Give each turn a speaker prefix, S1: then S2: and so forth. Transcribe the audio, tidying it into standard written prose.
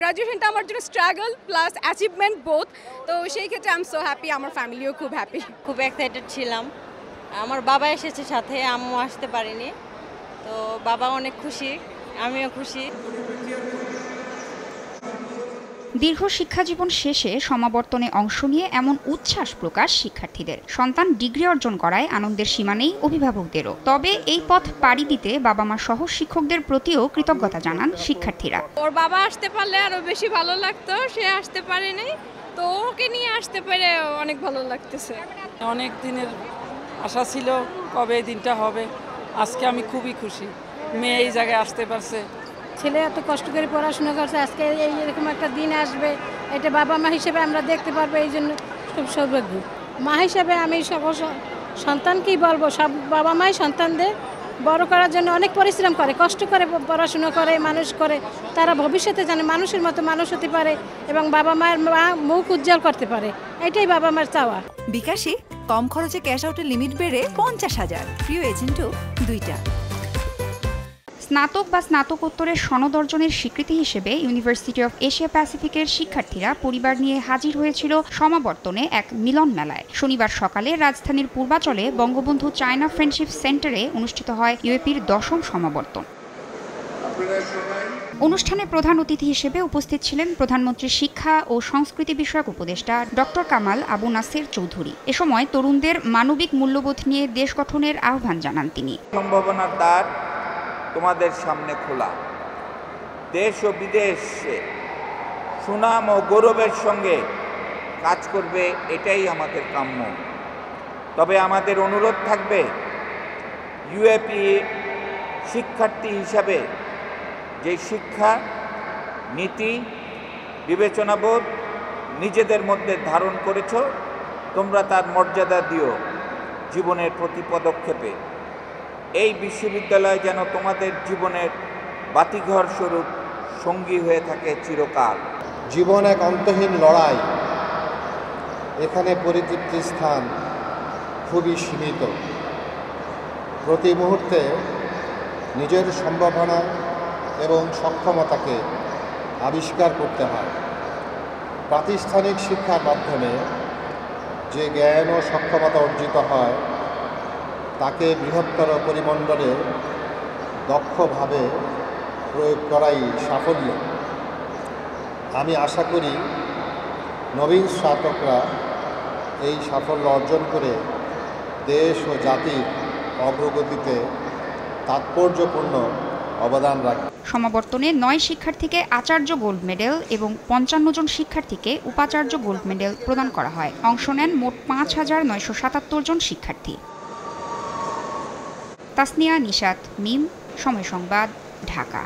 S1: গ্র্যাজুয়েশনটা আমার জন্য struggle plus achievement both, তো সেই ক্ষেত্রে আই এম সো হ্যাপি, আমার ফ্যামিলিও খুব হ্যাপি।
S2: খুব এক্সাইটেড ছিলাম। আমার বাবা এসেছে সাথে, আম্মু আসতে পারেনি, তো বাবা অনেক খুশি, আমিও খুশি।
S3: দীর্ঘ শিক্ষাজীবন শেষে সমাবর্তনে অংশ নিয়ে এমন উচ্ছ্বাস প্রকাশ শিক্ষার্থীদের। সন্তান ডিগ্রি অর্জন করায় আনন্দের সীমা নেই অভিভাবকদেরও। তবে এই পথ পাড়ি দিতে বাবা মা সহ শিক্ষকদের প্রতিও কৃতজ্ঞতা জানান শিক্ষার্থীরা।
S1: ওর বাবা আসতে পারলে আরো বেশি ভালো লাগতো, সে আসতে পারেনি, তো ওকে নিয়ে আসতে পেরে অনেক ভালো লাগতেছে।
S4: অনেক দিনের আশা ছিল কবে এই দিনটা হবে, আজকে আমি খুবই খুশি মেয়ে এই জায়গায় আসতে পারছে।
S5: ছেলে এত কষ্ট করে পড়াশোনা করছে, আজকে এইরকম একটা দিন আসবে, এটা বাবা মা হিসেবে আমরা দেখতে পারবো, এই জন্য খুব সৌভাগ্য। মা হিসেবে আমি সকল সন্তানকেই বলবো, সব বাবা মাই সন্তানদের বড় করার জন্য অনেক পরিশ্রম করে, কষ্ট করে পড়াশোনা করে, মানুষ করে, তারা ভবিষ্যতে যেন মানুষের মতো মানুষ হতে পারে এবং বাবা মায়ের মুখ উজ্জ্বল করতে পারে, এটাই বাবা মার চাওয়া।
S6: বিকাশে কম খরচে ক্যাশ আউটের লিমিট বেড়ে 50,000, প্রিয় এজেন্টও 2টা।
S3: স্নাতক বা স্নাতকোত্তরের সনদ অর্জনের স্বীকৃতি হিসেবে ইউনিভার্সিটি অফ এশিয়া প্যাসিফিকের শিক্ষার্থীরা পরিবার নিয়ে হাজির হয়েছিল সমাবর্তনে এক মিলন মেলায়। শনিবার সকালে রাজধানীর পূর্বাচলে বঙ্গবন্ধু চায়না ফ্রেন্ডশিপ সেন্টারে অনুষ্ঠিত হয় ইউএপির 10ম সমাবর্তন। অনুষ্ঠানে প্রধান অতিথি হিসেবে উপস্থিত ছিলেন প্রধানমন্ত্রীর শিক্ষা ও সংস্কৃতি বিষয়ক উপদেষ্টা ডক্টর কামাল আবু নাসের চৌধুরী। এ সময় তরুণদের মানবিক মূল্যবোধ নিয়ে দেশ গঠনের আহ্বান জানান তিনি।
S7: সম্ভাবনার দ্বার তোমাদের সামনে খোলা, দেশ ও বিদেশে সুনাম ও গৌরবের সঙ্গে কাজ করবে, এটাই আমাদের কাম্য। তবে আমাদের অনুরোধ থাকবে, ইউএপি শিক্ষার্থী হিসাবে যে শিক্ষা নীতি বিবেচনাবোধ নিজেদের মধ্যে ধারণ করেছ, তোমরা তার মর্যাদা দিও জীবনের প্রতি পদক্ষেপে। এই বিশ্ববিদ্যালয় যেন তোমাদের জীবনের বাতিঘর স্বরূপ সঙ্গী হয়ে থাকে চিরকাল।
S8: জীবন এক অন্তহীন লড়াই, এখানে পরিতৃপ্তির স্থান খুবই সীমিত। প্রতি মুহূর্তে নিজের সম্ভাবনা এবং সক্ষমতাকে আবিষ্কার করতে হয়। প্রাতিষ্ঠানিক শিক্ষার মাধ্যমে যে জ্ঞান ও সক্ষমতা অর্জিত হয় তাকে বৃহত্তর পরিমণ্ডলে দক্ষভাবে প্রয়োগ করাই সাফল্য। আমি আশা করি নবীন স্নাতকরা এই সাফল্য অর্জন করে দেশ ও জাতির অগ্রগতিতে তাৎপর্যপূর্ণ অবদান রাখে।
S3: সমাবর্তনে 9 শিক্ষার্থীকে আচার্য গোল্ড মেডেল এবং 55 জন শিক্ষার্থীকে উপাচার্য গোল্ড মেডেল প্রদান করা হয়। অংশ নেন মোট 5,977 জন শিক্ষার্থী। তাসনিয়া নিশাত, মিম, সময় সংবাদ, ঢাকা।